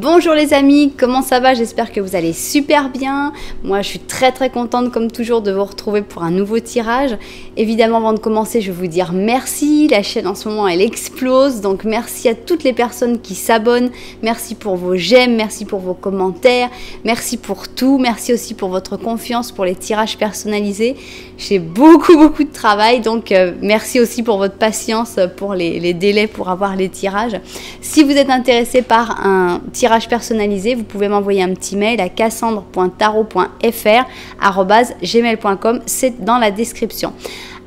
Bonjour les amis, comment ça va? J'espère que vous allez super bien. Moi je suis très contente comme toujours de vous retrouver pour un nouveau tirage. Évidemment avant de commencer je vais vous dire merci, la chaîne en ce moment elle explose, donc merci à toutes les personnes qui s'abonnent, merci pour vos j'aime, merci pour vos commentaires, merci pour tout, merci aussi pour votre confiance, pour les tirages personnalisés. J'ai beaucoup de travail, donc merci aussi pour votre patience, pour les délais pour avoir les tirages. Si vous êtes intéressé par un tirage personnalisé, vous pouvez m'envoyer un petit mail à cassandre.tarot.fr@gmail.com, c'est dans la description.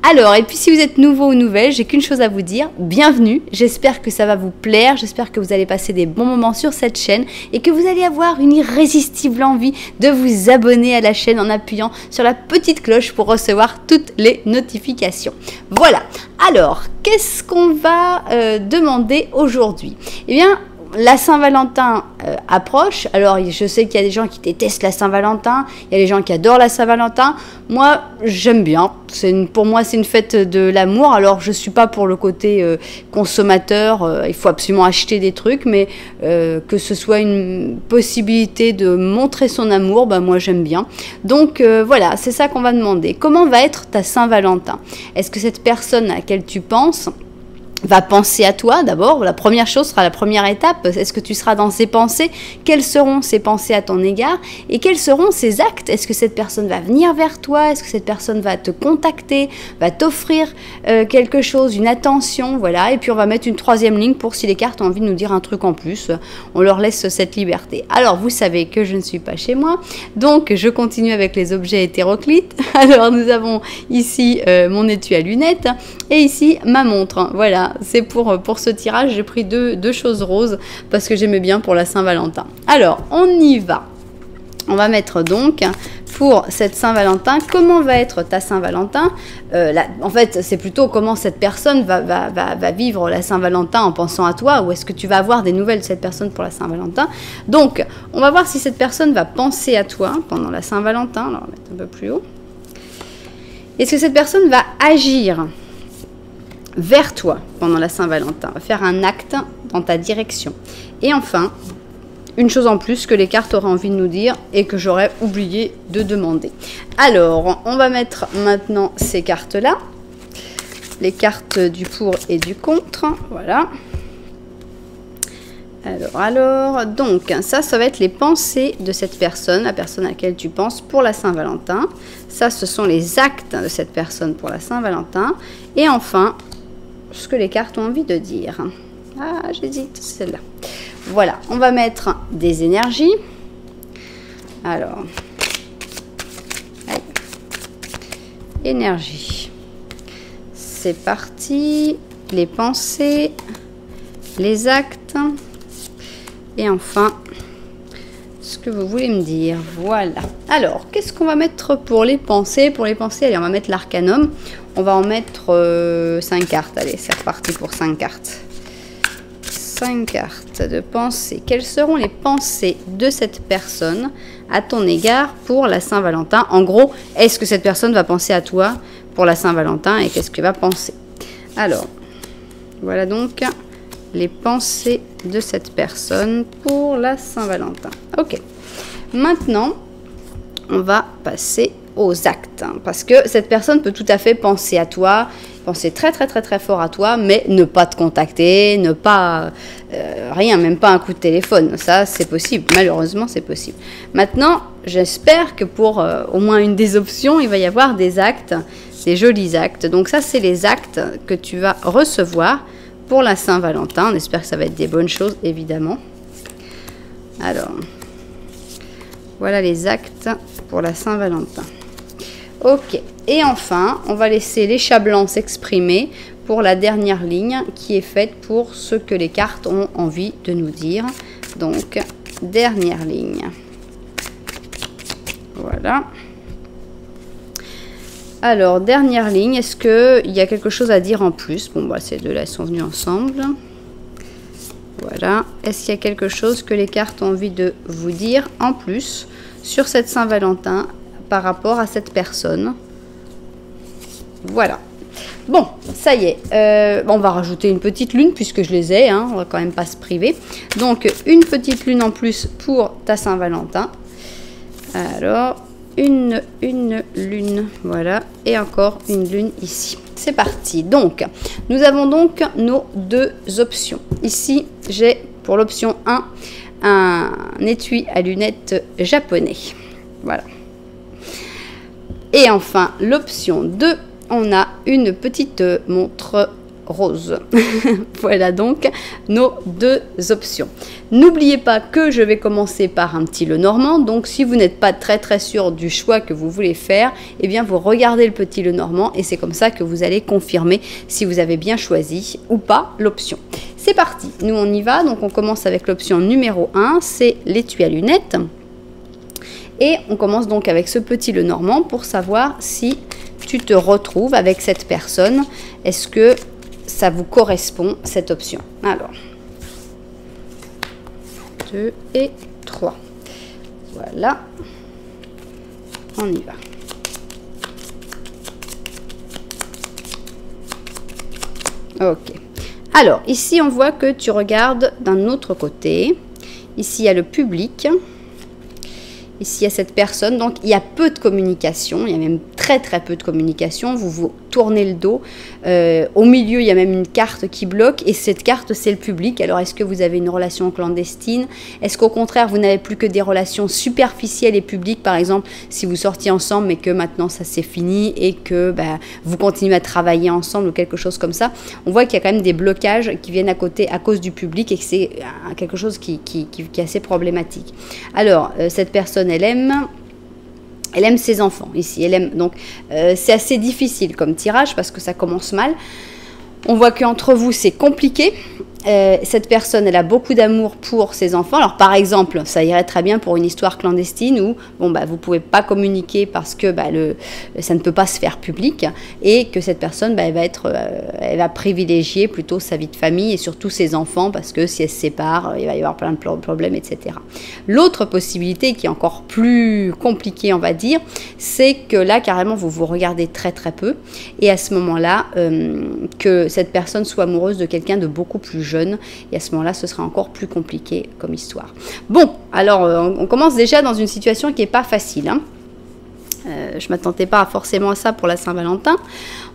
Alors, et puis si vous êtes nouveau ou nouvelle, j'ai qu'une chose à vous dire, bienvenue, j'espère que ça va vous plaire, j'espère que vous allez passer des bons moments sur cette chaîne et que vous allez avoir une irrésistible envie de vous abonner à la chaîne en appuyant sur la petite cloche pour recevoir toutes les notifications. Voilà, alors, qu'est-ce qu'on va demander aujourd'hui? Eh bien, la Saint-Valentin approche. Alors, je sais qu'il y a des gens qui détestent la Saint-Valentin, il y a des gens qui adorent la Saint-Valentin. Moi, j'aime bien. Pour moi, c'est une fête de l'amour. Alors, je ne suis pas pour le côté consommateur. Il faut absolument acheter des trucs, mais que ce soit une possibilité de montrer son amour, ben, moi, j'aime bien. Donc, voilà, c'est ça qu'on va demander. Comment va être ta Saint-Valentin? Est-ce que cette personne à laquelle tu penses va penser à toi d'abord? La première chose sera la première étape. Est-ce que tu seras dans ses pensées? Quelles seront ses pensées à ton égard? Et quels seront ses actes? Est-ce que cette personne va venir vers toi? Est-ce que cette personne va te contacter? Va t'offrir quelque chose, une attention? Voilà. Et puis on va mettre une troisième ligne pour si les cartes ont envie de nous dire un truc en plus. On leur laisse cette liberté. Alors vous savez que je ne suis pas chez moi. Donc je continue avec les objets hétéroclites. Alors nous avons ici mon étui à lunettes et ici ma montre. Voilà. C'est pour ce tirage, j'ai pris deux choses roses parce que j'aimais bien pour la Saint-Valentin. Alors, on y va. On va mettre donc pour cette Saint-Valentin, comment va être ta Saint-Valentin? En fait, c'est plutôt comment cette personne va vivre la Saint-Valentin en pensant à toi, ou est-ce que tu vas avoir des nouvelles de cette personne pour la Saint-Valentin? Donc, on va voir si cette personne va penser à toi pendant la Saint-Valentin. Alors, on va mettre un peu plus haut. Est-ce que cette personne va agir vers toi pendant la Saint-Valentin, faire un acte dans ta direction? Et enfin, une chose en plus que les cartes auraient envie de nous dire et que j'aurais oublié de demander. Alors, on va mettre maintenant ces cartes-là, les cartes du pour et du contre, voilà. Alors, donc, ça va être les pensées de cette personne, la personne à laquelle tu penses pour la Saint-Valentin. Ça, ce sont les actes de cette personne pour la Saint-Valentin. Et enfin, ce que les cartes ont envie de dire. Ah, j'hésite, celle-là. Voilà, on va mettre des énergies. Alors, allez. Énergie. C'est parti. Les pensées, les actes. Et enfin, ce que vous voulez me dire. Voilà. Alors, qu'est-ce qu'on va mettre pour les pensées? Pour les pensées, allez, on va mettre l'arcanum. On va en mettre 5 cartes. Allez, c'est reparti pour 5 cartes. 5 cartes de pensée. Quelles seront les pensées de cette personne à ton égard pour la Saint-Valentin? En gros, est-ce que cette personne va penser à toi pour la Saint-Valentin et qu'est-ce qu'elle va penser? Alors, voilà donc les pensées de cette personne pour la Saint-Valentin. Ok. Maintenant, on va passer aux actes, parce que cette personne peut tout à fait penser à toi, penser très fort à toi, mais ne pas te contacter, ne pas rien, même pas un coup de téléphone. Ça, c'est possible. Malheureusement, c'est possible. Maintenant, j'espère que pour au moins une des options, il va y avoir des actes, des jolis actes. Donc ça, c'est les actes que tu vas recevoir pour la Saint-Valentin. On espère que ça va être des bonnes choses, évidemment. Alors, voilà les actes pour la Saint-Valentin. Ok, et enfin, on va laisser les chats blancs s'exprimer pour la dernière ligne qui est faite pour ce que les cartes ont envie de nous dire. Donc, dernière ligne. Voilà. Alors, dernière ligne, est-ce qu'il y a quelque chose à dire en plus? Bon, bah, ces deux-là, elles sont venues ensemble. Voilà. Est-ce qu'il y a quelque chose que les cartes ont envie de vous dire en plus sur cette Saint-Valentin par rapport à cette personne? Voilà. Bon, ça y est. On va rajouter une petite lune puisque je les ai. Hein, on va quand même pas se priver. Donc, une petite lune en plus pour ta Saint-Valentin. Alors, une lune. Voilà. Et encore une lune ici. C'est parti. Donc, nous avons donc nos deux options. Ici, j'ai pour l'option 1, un étui à lunettes japonais. Voilà. Et enfin, l'option 2, on a une petite montre rose. Voilà donc nos deux options. N'oubliez pas que je vais commencer par un petit Lenormand. Donc, si vous n'êtes pas très sûr du choix que vous voulez faire, eh bien, vous regardez le petit Lenormand et c'est comme ça que vous allez confirmer si vous avez bien choisi ou pas l'option. C'est parti, nous on y va. Donc, on commence avec l'option numéro 1, c'est l'étui à lunettes. Et on commence donc avec ce petit Lenormand pour savoir si tu te retrouves avec cette personne. Est-ce que ça vous correspond, cette option? Alors, 2 et 3. Voilà. On y va. Ok. Alors, ici, on voit que tu regardes d'un autre côté. Ici, il y a le public. Ici, il y a cette personne. Donc, il y a peu de communication. Il y a même très peu de communication. Vous vous tournez le dos. Au milieu, il y a même une carte qui bloque. Et cette carte, c'est le public. Alors, est-ce que vous avez une relation clandestine? Est-ce qu'au contraire, vous n'avez plus que des relations superficielles et publiques? Par exemple, si vous sortiez ensemble, mais que maintenant, ça c'est fini et que vous continuez à travailler ensemble ou quelque chose comme ça. On voit qu'il y a quand même des blocages qui viennent à côté à cause du public et que c'est quelque chose qui est assez problématique. Alors, cette personne, elle aime ses enfants ici. Elle aime, donc, c'est assez difficile comme tirage parce que ça commence mal. On voit qu'entre vous, c'est compliqué. Cette personne, elle a beaucoup d'amour pour ses enfants. Alors, par exemple, ça irait très bien pour une histoire clandestine où vous ne pouvez pas communiquer parce que ça ne peut pas se faire public et que cette personne, elle va privilégier plutôt sa vie de famille et surtout ses enfants parce que si elle se sépare, il va y avoir plein de problèmes, etc. L'autre possibilité qui est encore plus compliquée, on va dire, c'est que là, carrément, vous vous regardez très peu et à ce moment-là, que cette personne soit amoureuse de quelqu'un de beaucoup plus jeune. Et à ce moment-là, ce sera encore plus compliqué comme histoire. Bon, alors, on commence déjà dans une situation qui n'est pas facile. Hein. Je ne m'attendais pas forcément à ça pour la Saint-Valentin.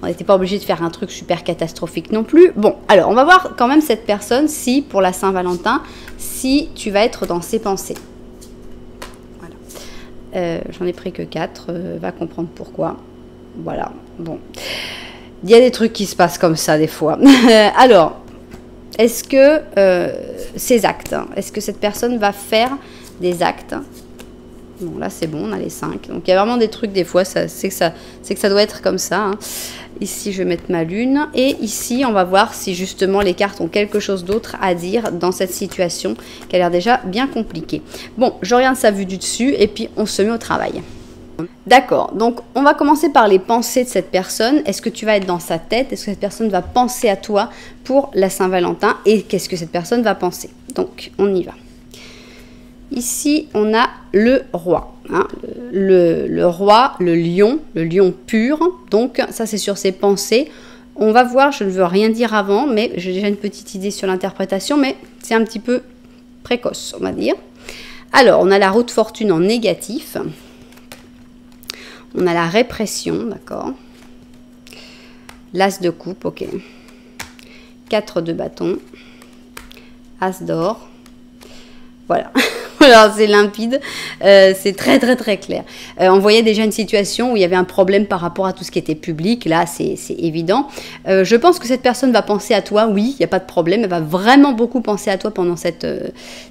On n'était pas obligé de faire un truc super catastrophique non plus. Bon, alors, on va voir quand même cette personne, si pour la Saint-Valentin, si tu vas être dans ses pensées. Voilà. J'en ai pris que 4. Va comprendre pourquoi. Voilà, bon. Il y a des trucs qui se passent comme ça des fois. Alors, est-ce que ces actes, est-ce que cette personne va faire des actes? Bon, là, c'est bon, on a les 5. Donc, il y a vraiment des trucs, des fois, c'est que ça doit être comme ça. Hein. Ici, je vais mettre ma lune. Et ici, on va voir si, justement, les cartes ont quelque chose d'autre à dire dans cette situation qui a l'air déjà bien compliquée. Bon, je regarde sa vue du dessus et puis on se met au travail. D'accord, donc on va commencer par les pensées de cette personne. Est-ce que tu vas être dans sa tête? Est-ce que cette personne va penser à toi pour la Saint-Valentin? Et qu'est-ce que cette personne va penser? Donc, on y va. Ici, on a le roi. Hein, le roi, le lion pur. Donc, ça, c'est sur ses pensées. On va voir, je ne veux rien dire avant, mais j'ai déjà une petite idée sur l'interprétation, mais c'est un petit peu précoce, on va dire. Alors, on a la roue de fortune en négatif. On a la répression, d'accord. L'as de coupe, ok. 4 de bâton. As d'or. Voilà. Alors, c'est limpide, c'est très clair. On voyait déjà une situation où il y avait un problème par rapport à tout ce qui était public. Là, c'est évident. Je pense que cette personne va penser à toi, oui, il n'y a pas de problème. Elle va vraiment beaucoup penser à toi pendant cette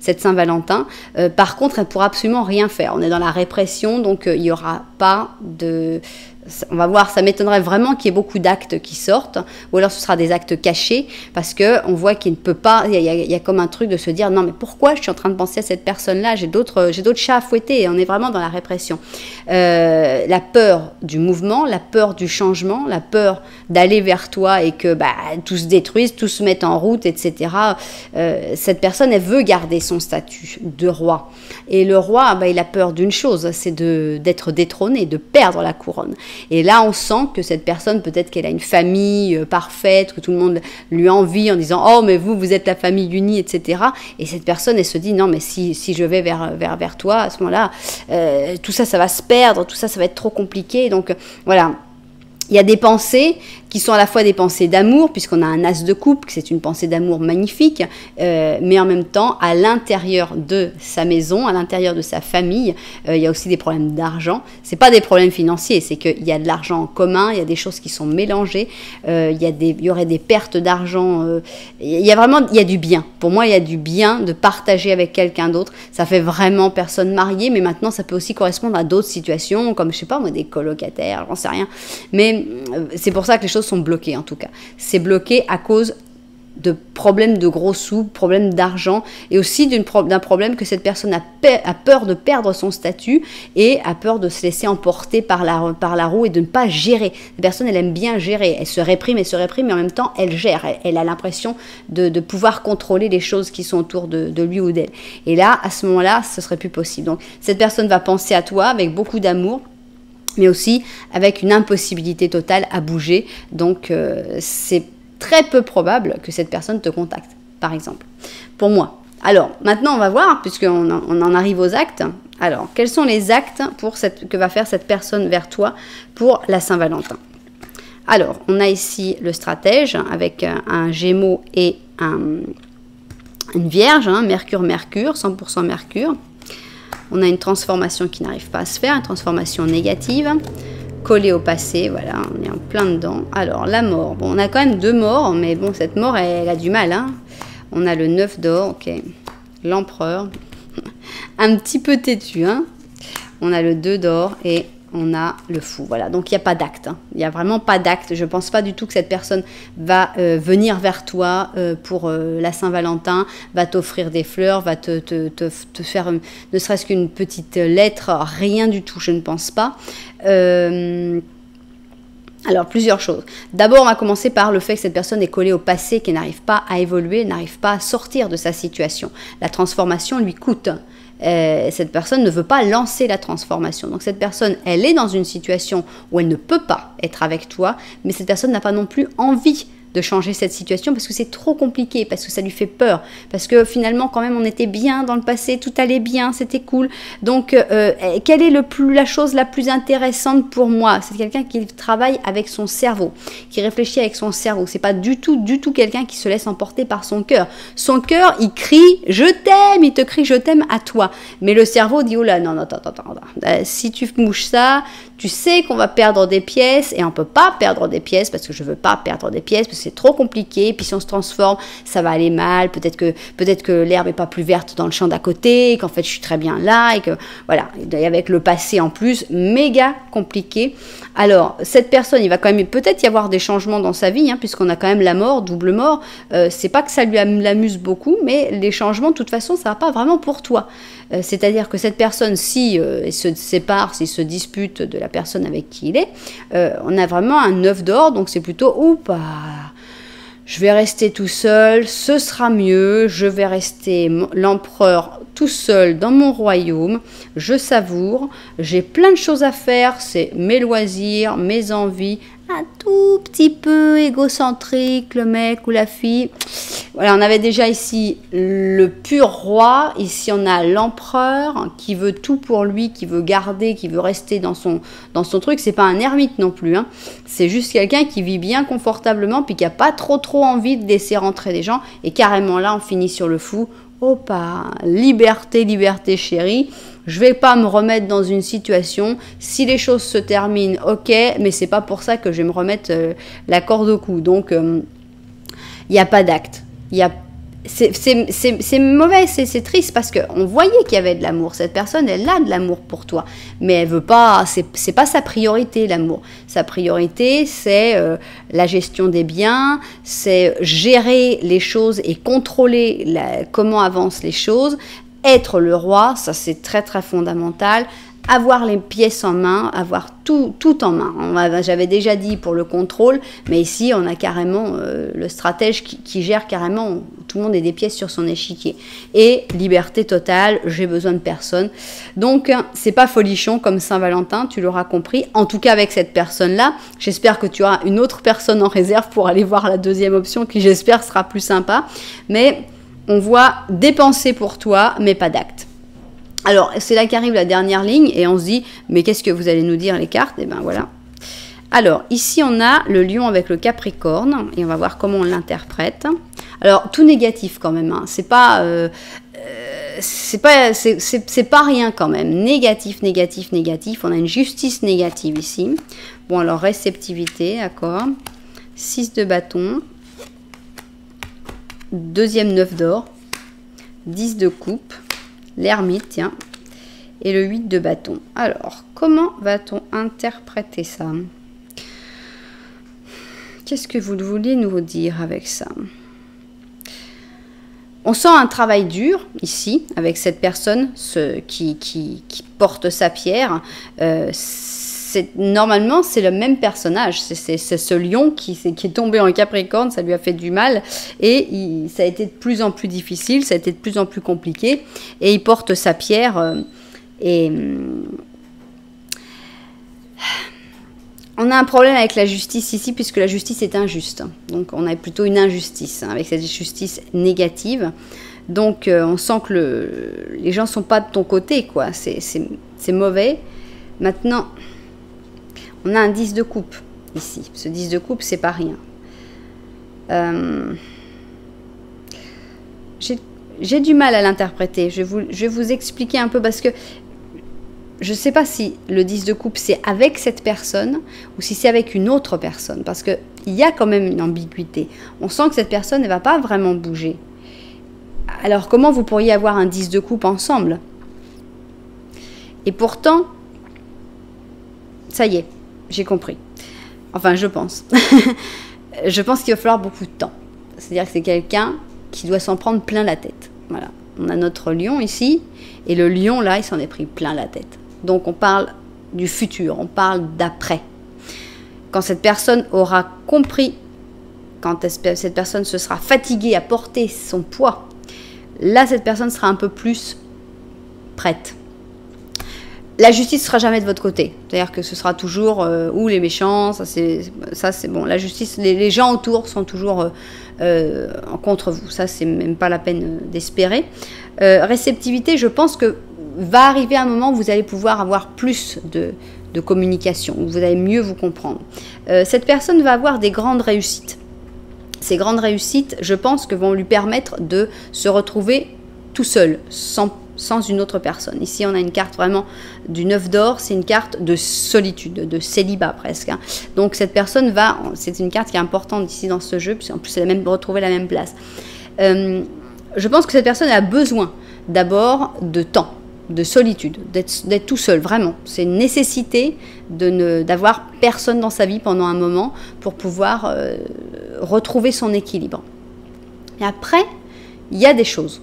Saint-Valentin. Par contre, elle ne pourra absolument rien faire. On est dans la répression, donc il n'y aura pas de... On va voir, ça m'étonnerait vraiment qu'il y ait beaucoup d'actes qui sortent, ou alors ce sera des actes cachés, parce qu'on voit qu'il ne peut pas, il y a comme un truc de se dire, non mais pourquoi je suis en train de penser à cette personne-là, j'ai d'autres chats à fouetter, et on est vraiment dans la répression. La peur du mouvement, la peur du changement, la peur d'aller vers toi et que tout se détruise, tout se mette en route, etc. Cette personne, elle veut garder son statut de roi. Et le roi, il a peur d'une chose, c'est d'être détrôné, de perdre la couronne. Et là, on sent que cette personne, peut-être qu'elle a une famille parfaite, que tout le monde lui envie en disant « Oh, mais vous êtes la famille unie, etc. » Et cette personne, elle se dit « Non, mais si je vais vers toi, à ce moment-là, tout ça, ça va se perdre, tout ça, ça va être trop compliqué. » Donc, voilà. Il y a des pensées qui sont à la fois des pensées d'amour, puisqu'on a un as de coupe, c'est une pensée d'amour magnifique, mais en même temps, à l'intérieur de sa maison, à l'intérieur de sa famille, il y a aussi des problèmes d'argent. C'est pas des problèmes financiers, c'est qu'il y a de l'argent en commun, il y a des choses qui sont mélangées, il y aurait des pertes d'argent, il y a du bien. Pour moi, il y a du bien de partager avec quelqu'un d'autre. Ça fait vraiment personne mariée, mais maintenant, ça peut aussi correspondre à d'autres situations, comme, je sais pas moi, des colocataires, j'en sais rien. Mais c'est pour ça que les choses sont bloquées, en tout cas. C'est bloqué à cause de problèmes de gros sous, problèmes d'argent, et aussi d'un problème que cette personne a peur de perdre son statut et a peur de se laisser emporter par la roue et de ne pas gérer. La personne, elle aime bien gérer, elle se réprime, mais en même temps, elle gère. Elle a l'impression de pouvoir contrôler les choses qui sont autour de lui ou d'elle. Et là, à ce moment-là, ce serait plus possible. Donc, cette personne va penser à toi avec beaucoup d'amour, mais aussi avec une impossibilité totale à bouger. Donc, c'est très peu probable que cette personne te contacte, par exemple, pour moi. Alors, maintenant, on va voir, puisqu'on en arrive aux actes. Alors, quels sont les actes que va faire cette personne vers toi pour la Saint-Valentin? Alors, on a ici le stratège avec un Gémeaux et une Vierge, hein, Mercure, 100% Mercure. On a une transformation qui n'arrive pas à se faire, une transformation négative, collée au passé, voilà, on est en plein dedans. Alors, la mort, bon, on a quand même 2 morts, mais bon, cette mort, elle a du mal, hein. On a le 9 d'or, ok, l'empereur, un petit peu têtu, hein. On a le 2 d'or et on a le fou, voilà, donc il n'y a pas d'acte, hein. Il n'y a vraiment pas d'acte, je ne pense pas du tout que cette personne va venir vers toi pour la Saint-Valentin, va t'offrir des fleurs, va te faire ne serait-ce qu'une petite lettre, rien du tout, je ne pense pas. Alors, plusieurs choses. D'abord, on va commencer par le fait que cette personne est collée au passé, qu'elle n'arrive pas à évoluer, n'arrive pas à sortir de sa situation. La transformation lui coûte. Cette personne ne veut pas lancer la transformation. Donc cette personne, elle est dans une situation où elle ne peut pas être avec toi, mais cette personne n'a pas non plus envie de changer cette situation parce que c'est trop compliqué, parce que ça lui fait peur, parce que finalement quand même on était bien dans le passé, tout allait bien, c'était cool. Donc quelle est la chose la plus intéressante pour moi? C'est quelqu'un qui travaille avec son cerveau, qui réfléchit avec son cerveau. C'est pas du tout quelqu'un qui se laisse emporter par son cœur. Son cœur, il crie je t'aime, il te crie je t'aime à toi, mais le cerveau dit oh là non, attends, si tu mouches ça, tu sais qu'on va perdre des pièces et on peut pas perdre des pièces parce que je veux pas perdre des pièces parce que c'est trop compliqué. Et puis si on se transforme, ça va aller mal. Peut-être que l'herbe est pas plus verte dans le champ d'à côté, qu'en fait je suis très bien là et que voilà. Et avec le passé en plus, méga compliqué. Alors cette personne, il va quand même peut-être y avoir des changements dans sa vie, hein, puisqu'on a quand même la mort, double mort. C'est pas que ça l'amuse beaucoup, mais les changements de toute façon, ça va pas vraiment pour toi. C'est-à-dire que cette personne, si il se sépare, s'il se dispute de la personne avec qui il est, on a vraiment un 9 d'or, donc c'est plutôt oups, je vais rester tout seul, ce sera mieux, je vais rester l'empereur tout seul dans mon royaume, je savoure, j'ai plein de choses à faire, c'est mes loisirs, mes envies, un tout petit peu égocentrique, le mec ou la fille. Voilà, on avait déjà ici le pur roi, ici on a l'empereur qui veut tout pour lui, qui veut garder, qui veut rester dans son truc. C'est pas un ermite non plus, hein. C'est juste quelqu'un qui vit bien confortablement puis qui a pas trop envie de laisser rentrer des gens. Et carrément là, on finit sur le fou. Opa, liberté chérie. Je vais pas me remettre dans une situation. Si les choses se terminent, ok, mais c'est pas pour ça que je vais me remettre la corde au cou. Donc, il n'y a pas d'acte. C'est mauvais, c'est triste parce qu'on voyait qu'il y avait de l'amour. Cette personne, elle a de l'amour pour toi, mais elle veut pas. C'est pas sa priorité, l'amour. Sa priorité, c'est la gestion des biens, c'est gérer les choses et contrôler comment avancent les choses. Être le roi, ça c'est très fondamental. avoir les pièces en main, avoir tout en main. J'avais déjà dit pour le contrôle, mais ici on a carrément le stratège qui gère carrément, tout le monde a des pièces sur son échiquier. Et liberté totale, j'ai besoin de personne. Donc c'est pas folichon comme Saint-Valentin, tu l'auras compris. En tout cas avec cette personne-là, j'espère que tu auras une autre personne en réserve pour aller voir la deuxième option qui j'espère sera plus sympa. Mais on voit dépenser pour toi, mais pas d'acte. Alors, c'est là qu'arrive la dernière ligne et on se dit, mais qu'est-ce que vous allez nous dire les cartes? Et bien voilà. Alors, ici on a le lion avec le capricorne et on va voir comment on l'interprète. Alors, tout négatif quand même, hein. C'est pas rien quand même. Négatif, négatif, négatif. On a une justice négative ici. Bon, alors, réceptivité, d'accord. 6 de bâton. Deuxième 9 d'or. 10 de coupe. L'ermite, tiens, et le 8 de bâton. Alors, comment va-t-on interpréter ça? Qu'est-ce que vous vouliez nous dire avec ça? On sent un travail dur, ici, avec cette personne qui porte sa pierre. Normalement, c'est le même personnage. C'est ce lion qui est tombé en Capricorne, ça lui a fait du mal. Et ça a été de plus en plus difficile, ça a été de plus en plus compliqué. Et il porte sa pierre. On a un problème avec la justice ici, puisque la justice est injuste. Donc, on a plutôt une injustice, hein, avec cette justice négative. Donc, on sent que les gens ne sont pas de ton côté, quoi. C'est mauvais. Maintenant... on a un 10 de coupe ici. Ce 10 de coupe, c'est pas rien. J'ai du mal à l'interpréter. Je vais vous expliquer un peu parce que je ne sais pas si le 10 de coupe, c'est avec cette personne ou si c'est avec une autre personne. Parce qu'il y a quand même une ambiguïté. On sent que cette personne ne va pas vraiment bouger. Alors, comment vous pourriez avoir un 10 de coupe ensemble? Et pourtant, ça y est. J'ai compris. Enfin, je pense. Je pense qu'il va falloir beaucoup de temps. C'est-à-dire que c'est quelqu'un qui doit s'en prendre plein la tête. Voilà. On a notre lion ici. Et le lion, là, il s'en est pris plein la tête. Donc, on parle du futur. On parle d'après. Quand cette personne aura compris, quand cette personne se sera fatiguée à porter son poids, là, cette personne sera un peu plus prête. La justice ne sera jamais de votre côté. C'est-à-dire que ce sera toujours ou les méchants, ça c'est bon. La justice, les gens autour sont toujours contre vous. Ça, c'est même pas la peine d'espérer. Réceptivité, je pense que va arriver un moment où vous allez pouvoir avoir plus de communication, où vous allez mieux vous comprendre. Cette personne va avoir des grandes réussites. Ces grandes réussites, je pense que vont lui permettre de se retrouver tout seul, sans une autre personne. Ici, on a une carte vraiment du 9 d'or, c'est une carte de solitude, de célibat presque. Hein. Donc, cette personne c'est une carte qui est importante ici dans ce jeu, puisqu'en plus, elle a même retrouvé la même place. Je pense que cette personne a besoin d'abord de temps, de solitude, d'être tout seul, vraiment. C'est une nécessité d'avoir personne dans sa vie pendant un moment pour pouvoir retrouver son équilibre. Et après, il y a des choses.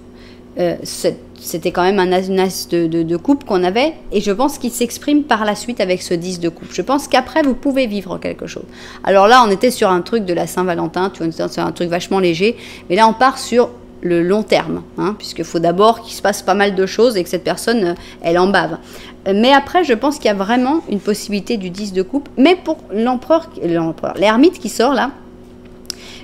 C'était quand même un as de coupe qu'on avait et je pense qu'il s'exprime par la suite avec ce 10 de coupe. Je pense qu'après vous pouvez vivre quelque chose. Alors là on était sur un truc de la Saint-Valentin, tu vois, c'est un truc vachement léger, mais là on part sur le long terme, hein, puisqu'il faut d'abord qu'il se passe pas mal de choses et que cette personne elle en bave. Mais après je pense qu'il y a vraiment une possibilité du 10 de coupe, mais pour l'ermite qui sort là,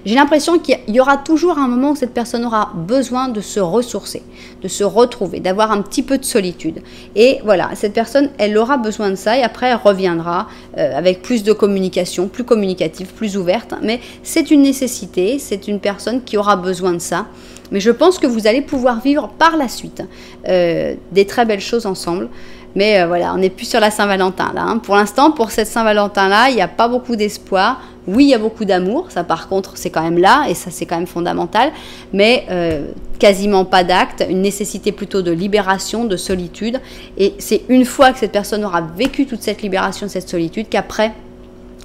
j'ai l'impression qu'il y aura toujours un moment où cette personne aura besoin de se ressourcer, de se retrouver, d'avoir un petit peu de solitude. Et voilà, cette personne, elle aura besoin de ça et après elle reviendra avec plus de communication, plus communicative, plus ouverte. Mais c'est une nécessité, c'est une personne qui aura besoin de ça. Mais je pense que vous allez pouvoir vivre par la suite des très belles choses ensemble. Mais voilà, on n'est plus sur la Saint-Valentin là. Hein. Pour l'instant, pour cette Saint-Valentin là, il n'y a pas beaucoup d'espoir. Oui, il y a beaucoup d'amour, ça par contre, c'est quand même là, et ça c'est quand même fondamental, mais quasiment pas d'acte, une nécessité plutôt de libération, de solitude, et c'est une fois que cette personne aura vécu toute cette libération, cette solitude, qu'après,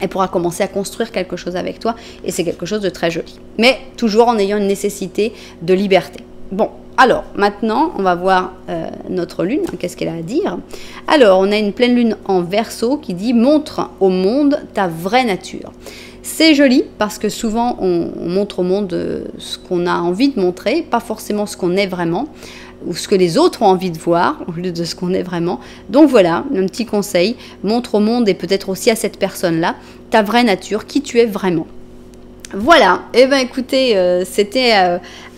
elle pourra commencer à construire quelque chose avec toi, et c'est quelque chose de très joli. Mais toujours en ayant une nécessité de liberté. Bon, Alors, maintenant, on va voir notre lune, qu'est-ce qu'elle a à dire. Alors, on a une pleine lune en Verseau qui dit « Montre au monde ta vraie nature ». C'est joli parce que souvent, on montre au monde ce qu'on a envie de montrer, pas forcément ce qu'on est vraiment, ou ce que les autres ont envie de voir, au lieu de ce qu'on est vraiment. Donc voilà, un petit conseil, montre au monde et peut-être aussi à cette personne-là, ta vraie nature, qui tu es vraiment. Voilà, et bien écoutez, c'était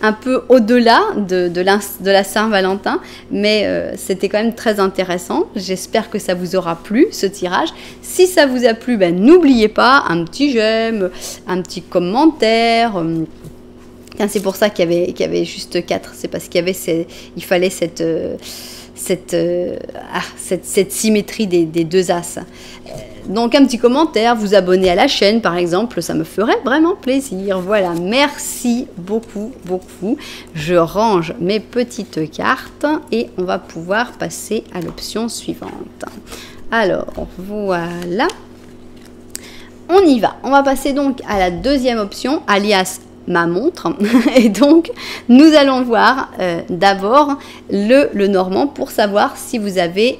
un peu au-delà de la Saint-Valentin, mais c'était quand même très intéressant. J'espère que ça vous aura plu, ce tirage. Si ça vous a plu, ben, n'oubliez pas un petit j'aime, un petit commentaire. C'est pour ça qu'il y avait juste 4, c'est parce qu'il fallait cette symétrie des deux as. Donc un petit commentaire, vous abonner à la chaîne par exemple, ça me ferait vraiment plaisir. Voilà, merci beaucoup, beaucoup. Je range mes petites cartes et on va pouvoir passer à l'option suivante. Alors, voilà. On y va. On va passer donc à la deuxième option, alias ma montre. Et donc, nous allons voir d'abord le normand pour savoir si vous avez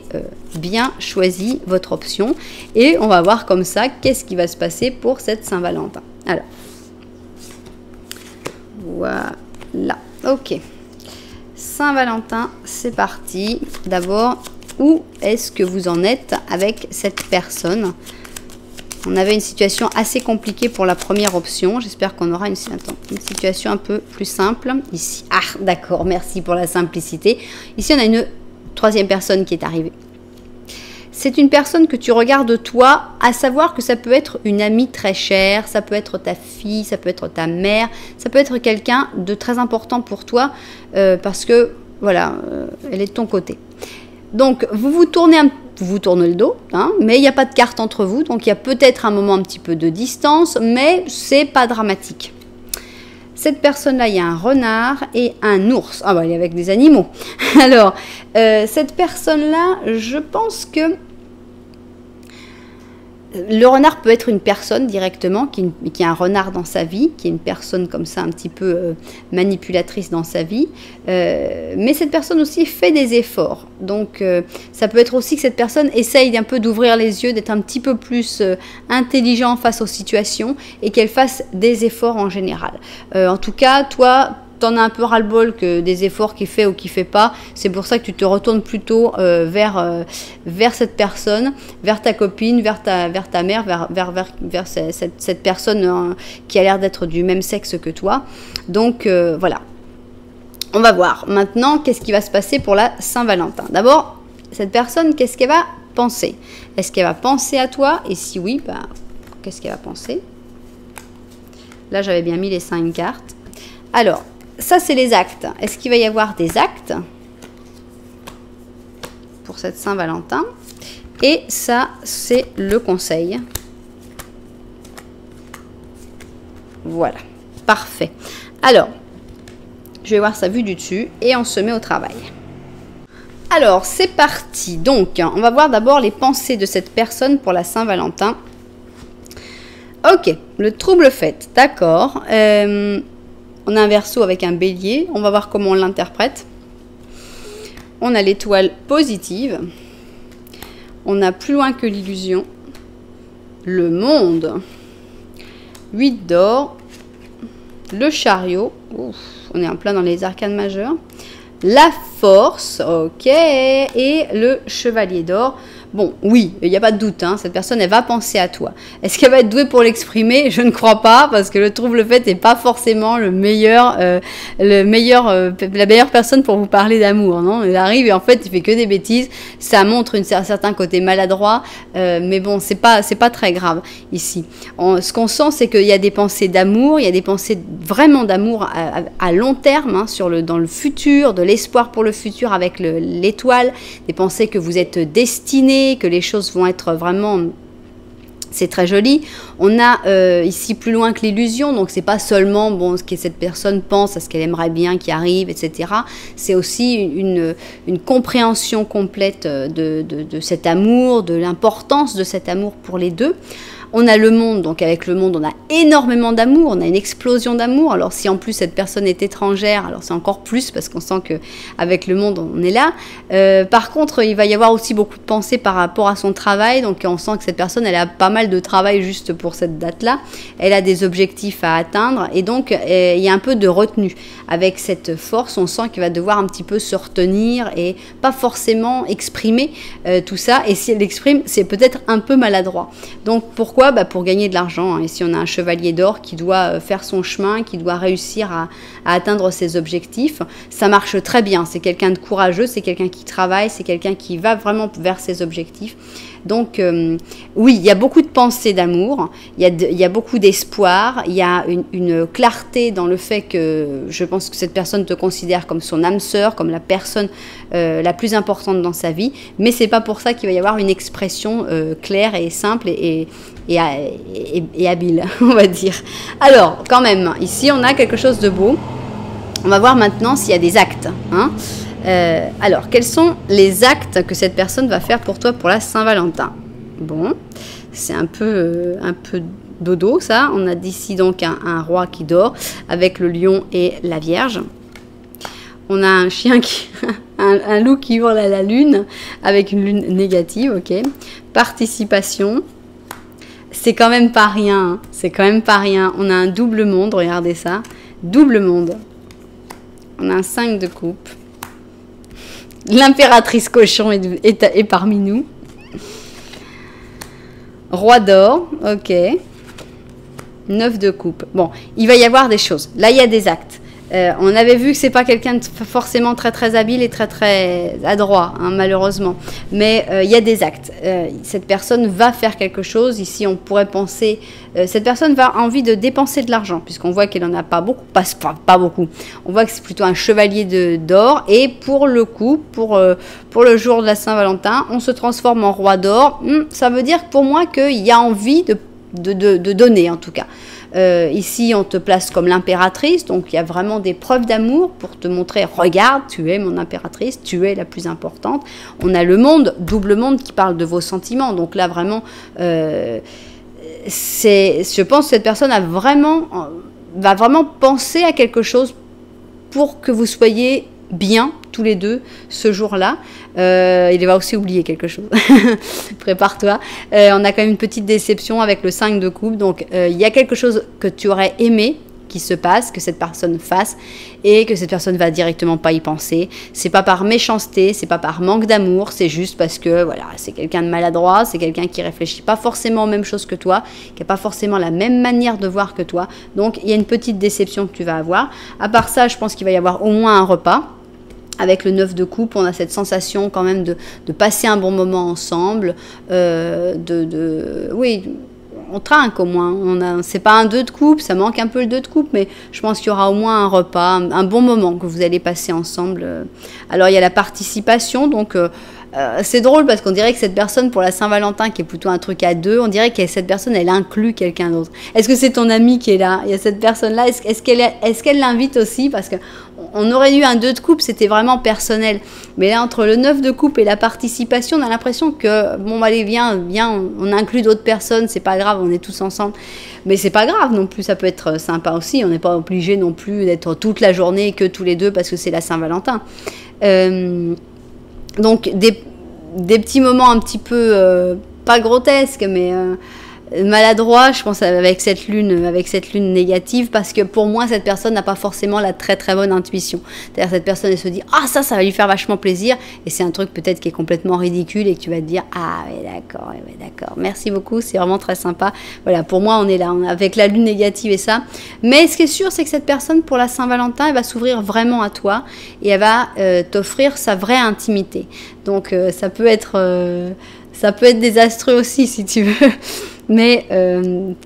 bien choisi votre option. Et on va voir comme ça qu'est-ce qui va se passer pour cette Saint-Valentin. Alors, voilà. Ok. Saint-Valentin, c'est parti. D'abord, où est-ce que vous en êtes avec cette personne ? On avait une situation assez compliquée pour la première option. J'espère qu'on aura une situation un peu plus simple. Ici, ah d'accord, merci pour la simplicité. Ici, on a une troisième personne qui est arrivée. C'est une personne que tu regardes toi, à savoir que ça peut être une amie très chère, ça peut être ta fille, ça peut être ta mère, ça peut être quelqu'un de très important pour toi parce que, voilà, elle est de ton côté. Donc, vous tournez le dos, hein, mais il n'y a pas de carte entre vous, donc il y a peut-être un moment un petit peu de distance, mais c'est pas dramatique. Cette personne-là, il y a un renard et un ours. Ah bah, il est avec des animaux. Alors, cette personne-là, je pense que le renard peut être une personne directement qui a un renard dans sa vie, qui est une personne comme ça un petit peu manipulatrice dans sa vie, mais cette personne aussi fait des efforts. Donc ça peut être aussi que cette personne essaye un peu d'ouvrir les yeux, d'être un petit peu plus intelligent face aux situations et qu'elle fasse des efforts en général. En tout cas, toi, t'en as un peu ras-le-bol que des efforts qu'il fait ou qu'il fait pas. C'est pour ça que tu te retournes plutôt vers cette personne, vers ta copine, vers ta mère, vers cette personne qui a l'air d'être du même sexe que toi. Donc voilà. On va voir maintenant qu'est-ce qui va se passer pour la Saint-Valentin. D'abord, cette personne, qu'est-ce qu'elle va penser? Est-ce qu'elle va penser à toi? Et si oui, bah, qu'est-ce qu'elle va penser? Là, j'avais bien mis les 5 cartes. Alors, ça, c'est les actes. Est-ce qu'il va y avoir des actes pour cette Saint-Valentin? Et ça, c'est le conseil. Voilà. Parfait. Alors, je vais voir sa vue du dessus et on se met au travail. Alors, c'est parti. Donc, on va voir d'abord les pensées de cette personne pour la Saint-Valentin. Ok, le trouble fête. D'accord. On a un Verseau avec un bélier. On va voir comment on l'interprète. On a l'étoile positive. On a plus loin que l'illusion. Le monde. 8 d'or. Le chariot. Ouf, on est en plein dans les arcanes majeures. La force. Ok. Et le chevalier d'or. Bon, oui, il n'y a pas de doute, hein, cette personne, elle va penser à toi. Est-ce qu'elle va être douée pour l'exprimer? Je ne crois pas, parce que le trouble fait n'est pas forcément la meilleure personne pour vous parler d'amour, non? Il arrive et en fait, il fait que des bêtises. Ça montre un certain côté maladroit, mais bon, c'est pas très grave ici. Ce qu'on sent, c'est qu'il y a des pensées d'amour, il y a des pensées vraiment d'amour à long terme, hein, dans le futur, de l'espoir pour le futur avec l'étoile, des pensées que vous êtes destinés, que les choses vont être vraiment... C'est très joli. On a ici plus loin que l'illusion, donc c'est pas seulement bon, ce que cette personne pense, à ce qu'elle aimerait bien qui arrive, etc. C'est aussi une compréhension complète de cet amour, de l'importance de cet amour pour les deux. On a le monde, donc avec le monde, on a énormément d'amour, on a une explosion d'amour. Alors si en plus cette personne est étrangère, alors c'est encore plus parce qu'on sent qu'avec le monde, on est là. Par contre, il va y avoir aussi beaucoup de pensées par rapport à son travail, donc on sent que cette personne, elle a pas mal de travail juste pour cette date-là. Elle a des objectifs à atteindre et donc il y a un peu de retenue. Avec cette force, on sent qu'il va devoir un petit peu se retenir et pas forcément exprimer tout ça. Et si elle l'exprime, c'est peut-être un peu maladroit. Donc pourquoi? Pour gagner de l'argent. Ici, on a un chevalier d'or qui doit faire son chemin, qui doit réussir à atteindre ses objectifs. Ça marche très bien. C'est quelqu'un de courageux, c'est quelqu'un qui travaille, c'est quelqu'un qui va vraiment vers ses objectifs. Donc oui, il y a beaucoup de pensées d'amour, il y a beaucoup d'espoir, il y a une clarté dans le fait que je pense que cette personne te considère comme son âme sœur, comme la personne la plus importante dans sa vie, mais c'est pas pour ça qu'il va y avoir une expression claire et simple et habile, on va dire. Alors, quand même, ici on a quelque chose de beau. On va voir maintenant s'il y a des actes, hein. Alors, quels sont les actes que cette personne va faire pour toi pour la Saint-Valentin? Bon, c'est un peu dodo ça. On a d'ici donc un roi qui dort avec le lion et la Vierge. On a un chien un loup qui hurle à la lune avec une lune négative, ok. Participation. C'est quand même pas rien, hein. C'est quand même pas rien. On a un double monde, regardez ça. Double monde. On a un 5 de coupe. L'impératrice cochon est parmi nous. Roi d'or, ok. 9 de coupe. Bon, il va y avoir des choses. Là, il y a des actes. On avait vu que c'est pas quelqu'un de forcément très très habile et très très adroit, hein, malheureusement. Mais il y a des actes. Cette personne va faire quelque chose. Ici, on pourrait penser... cette personne va envie de dépenser de l'argent, puisqu'on voit qu'elle n'en a pas beaucoup. Pas beaucoup. On voit que c'est plutôt un chevalier d'or. Et pour le coup, pour le jour de la Saint-Valentin, on se transforme en roi d'or. Ça veut dire pour moi qu'il y a envie de donner, en tout cas. Ici, on te place comme l'impératrice, donc il y a vraiment des preuves d'amour pour te montrer, regarde, tu es mon impératrice, tu es la plus importante. On a le monde, double monde qui parle de vos sentiments, donc là vraiment, je pense que cette personne va vraiment penser à quelque chose pour que vous soyez bien tous les deux ce jour-là. Il va aussi oublier quelque chose. Prépare-toi. On a quand même une petite déception avec le 5 de coupe. Donc, il y a quelque chose que tu aurais aimé qui se passe, que cette personne fasse et que cette personne va directement pas y penser. C'est pas par méchanceté, c'est pas par manque d'amour, c'est juste parce que voilà, c'est quelqu'un de maladroit, c'est quelqu'un qui réfléchit pas forcément aux mêmes choses que toi, qui a pas forcément la même manière de voir que toi. Donc, il y a une petite déception que tu vas avoir. À part ça, je pense qu'il va y avoir au moins un repas. Avec le 9 de coupe, on a cette sensation quand même de passer un bon moment ensemble, oui, on trinque au moins. C'est pas un 2 de coupe, ça manque un peu le 2 de coupe, mais je pense qu'il y aura au moins un repas, un bon moment que vous allez passer ensemble. Alors il y a la participation, donc c'est drôle parce qu'on dirait que cette personne pour la Saint-Valentin, qui est plutôt un truc à deux, on dirait que cette personne, elle inclut quelqu'un d'autre. Est-ce que c'est ton ami qui est là? Il y a cette personne-là, est-ce qu'elle l'invite aussi? Parce que on aurait eu un 2 de coupe, c'était vraiment personnel. Mais là, entre le 9 de coupe et la participation, on a l'impression que, bon, allez, viens, on inclut d'autres personnes, c'est pas grave, on est tous ensemble. Mais c'est pas grave non plus, ça peut être sympa aussi. On n'est pas obligé non plus d'être toute la journée que tous les deux parce que c'est la Saint-Valentin. Donc, des petits moments un petit peu, pas grotesques, mais... maladroit, je pense, avec cette lune négative, parce que pour moi, cette personne n'a pas forcément la très très bonne intuition. C'est-à-dire, cette personne, elle se dit, ah, ça va lui faire vachement plaisir, et c'est un truc peut-être qui est complètement ridicule, et que tu vas te dire, ah, ouais, d'accord, merci beaucoup, c'est vraiment très sympa. Voilà, pour moi, on est là, avec la lune négative et ça. Mais ce qui est sûr, c'est que cette personne, pour la Saint-Valentin, elle va s'ouvrir vraiment à toi, et elle va t'offrir sa vraie intimité. Donc, ça peut être désastreux aussi, si tu veux. Mais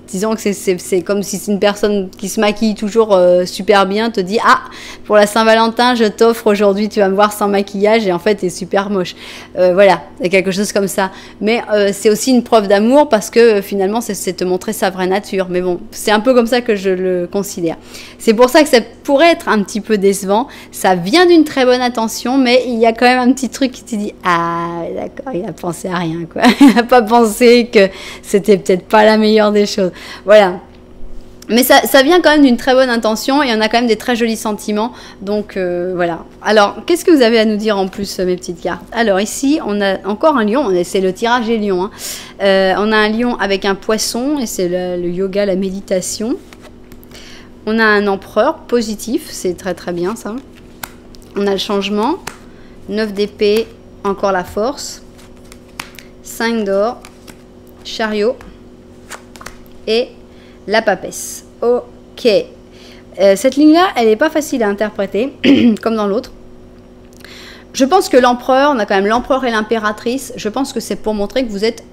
disons que c'est comme si c'est une personne qui se maquille toujours super bien, te dit, ah, pour la Saint-Valentin, je t'offre aujourd'hui, tu vas me voir sans maquillage, et en fait, t'es super moche. Voilà, c'est quelque chose comme ça. Mais c'est aussi une preuve d'amour, parce que finalement, c'est te montrer sa vraie nature. Mais bon, c'est un peu comme ça que je le considère. C'est pour ça que pourrait être un petit peu décevant. Ça vient d'une très bonne intention, mais il y a quand même un petit truc qui te dit « Ah, d'accord, il a pensé à rien, quoi. Il n'a pas pensé que c'était peut-être pas la meilleure des choses. » Voilà. Mais ça vient quand même d'une très bonne intention et on a quand même des très jolis sentiments. Donc voilà. Alors, qu'est-ce que vous avez à nous dire en plus, mes petites cartes? Alors ici, on a encore un lion. C'est le tirage des lions. Hein. On a un lion avec un poisson et c'est le yoga, la méditation. On a un empereur positif. C'est très très bien ça. On a le changement. 9 d'épée, encore la force. 5 d'or. Chariot. Et la papesse. Ok. Cette ligne-là, elle n'est pas facile à interpréter, comme dans l'autre. Je pense que l'empereur, on a quand même l'empereur et l'impératrice. Je pense que c'est pour montrer que vous êtes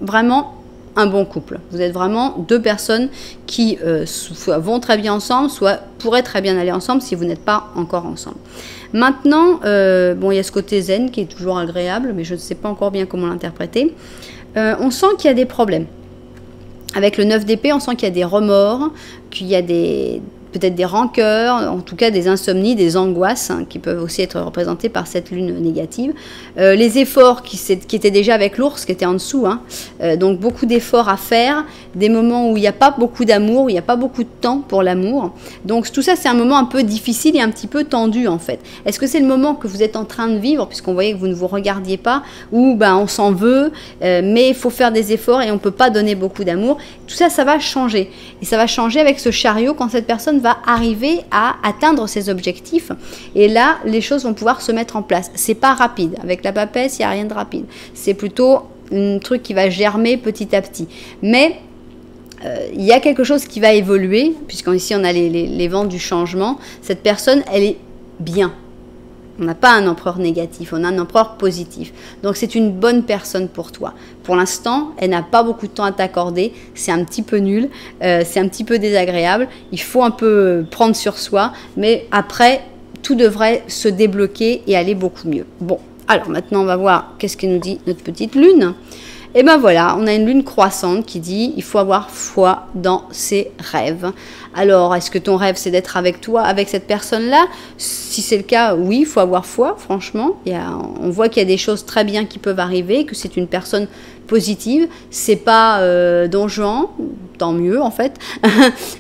vraiment un bon couple. Vous êtes vraiment deux personnes qui soit vont très bien ensemble, soit pourraient très bien aller ensemble si vous n'êtes pas encore ensemble. Maintenant, bon, il y a ce côté zen qui est toujours agréable, mais je ne sais pas encore bien comment l'interpréter. On sent qu'il y a des problèmes. Avec le 9 d'épée, on sent qu'il y a des remords, qu'il y a peut-être des rancœurs, en tout cas des insomnies, des angoisses, hein, qui peuvent aussi être représentées par cette lune négative. Les efforts qui étaient déjà avec l'ours, qui était en dessous, hein, donc beaucoup d'efforts à faire, des moments où il n'y a pas beaucoup d'amour, où il n'y a pas beaucoup de temps pour l'amour. Donc tout ça, c'est un moment un peu difficile et un petit peu tendu en fait. Est-ce que c'est le moment que vous êtes en train de vivre, puisqu'on voyait que vous ne vous regardiez pas, ou ben, on s'en veut, mais il faut faire des efforts et on ne peut pas donner beaucoup d'amour. Tout ça, ça va changer. Et ça va changer avec ce chariot quand cette personne va arriver à atteindre ses objectifs. Et là, les choses vont pouvoir se mettre en place. C'est pas rapide. Avec la papesse, il n'y a rien de rapide. C'est plutôt un truc qui va germer petit à petit. Mais il y a quelque chose qui va évoluer, puisqu'ici on a les vents du changement. Cette personne, elle est bien. On n'a pas un empereur négatif, on a un empereur positif. Donc c'est une bonne personne pour toi. Pour l'instant, elle n'a pas beaucoup de temps à t'accorder. C'est un petit peu nul, c'est un petit peu désagréable. Il faut un peu prendre sur soi, mais après, tout devrait se débloquer et aller beaucoup mieux. Bon, alors maintenant on va voir qu'est-ce que nous dit notre petite lune. Et ben voilà, on a une lune croissante qui dit il faut avoir foi dans ses rêves. Alors, est-ce que ton rêve c'est d'être avec toi, avec cette personne-là? Si c'est le cas, oui, il faut avoir foi, franchement. On voit qu'il y a des choses très bien qui peuvent arriver, que c'est une personne positive. C'est pas Don Juan, tant mieux en fait,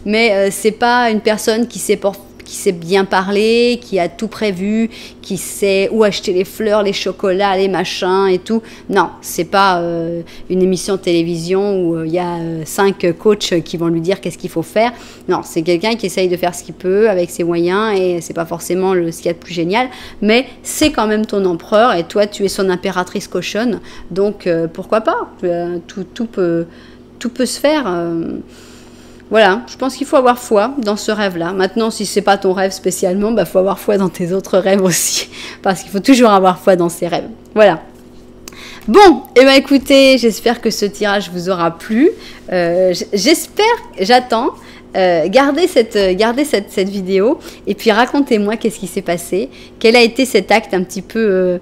mais c'est pas une personne qui sait bien parler, qui a tout prévu, qui sait où acheter les fleurs, les chocolats, les machins et tout. Non, c'est pas une émission de télévision où il y a 5 coachs qui vont lui dire qu'est-ce qu'il faut faire. Non, c'est quelqu'un qui essaye de faire ce qu'il peut avec ses moyens et c'est pas forcément ce qu'il y a de plus génial, mais c'est quand même ton empereur et toi tu es son impératrice cochonne. Donc pourquoi pas, tout peut se faire. Voilà, je pense qu'il faut avoir foi dans ce rêve-là. Maintenant, si c'est pas ton rêve spécialement, bah faut avoir foi dans tes autres rêves aussi, parce qu'il faut toujours avoir foi dans ses rêves. Voilà. Bon, et ben écoutez, j'espère que ce tirage vous aura plu. J'attends. Gardez cette vidéo et puis racontez-moi qu'est-ce qui s'est passé, quel a été cet acte un petit peu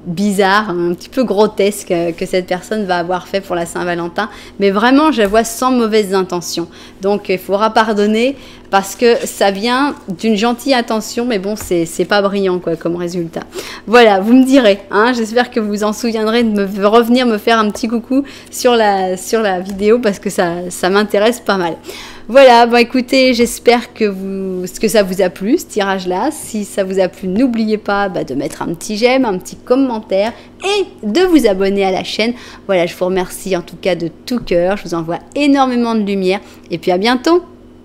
bizarre, un petit peu grotesque que cette personne va avoir fait pour la Saint-Valentin, mais vraiment je la vois sans mauvaises intentions, donc il faudra pardonner parce que ça vient d'une gentille intention, mais bon c'est pas brillant quoi comme résultat. Voilà, vous me direz, hein, j'espère que vous vous en souviendrez de revenir me faire un petit coucou sur la vidéo parce que ça m'intéresse pas mal. Voilà, bon écoutez, j'espère que ça vous a plu, ce tirage-là. Si ça vous a plu, n'oubliez pas de mettre un petit j'aime, un petit commentaire et de vous abonner à la chaîne. Voilà, je vous remercie en tout cas de tout cœur. Je vous envoie énormément de lumière et puis à bientôt.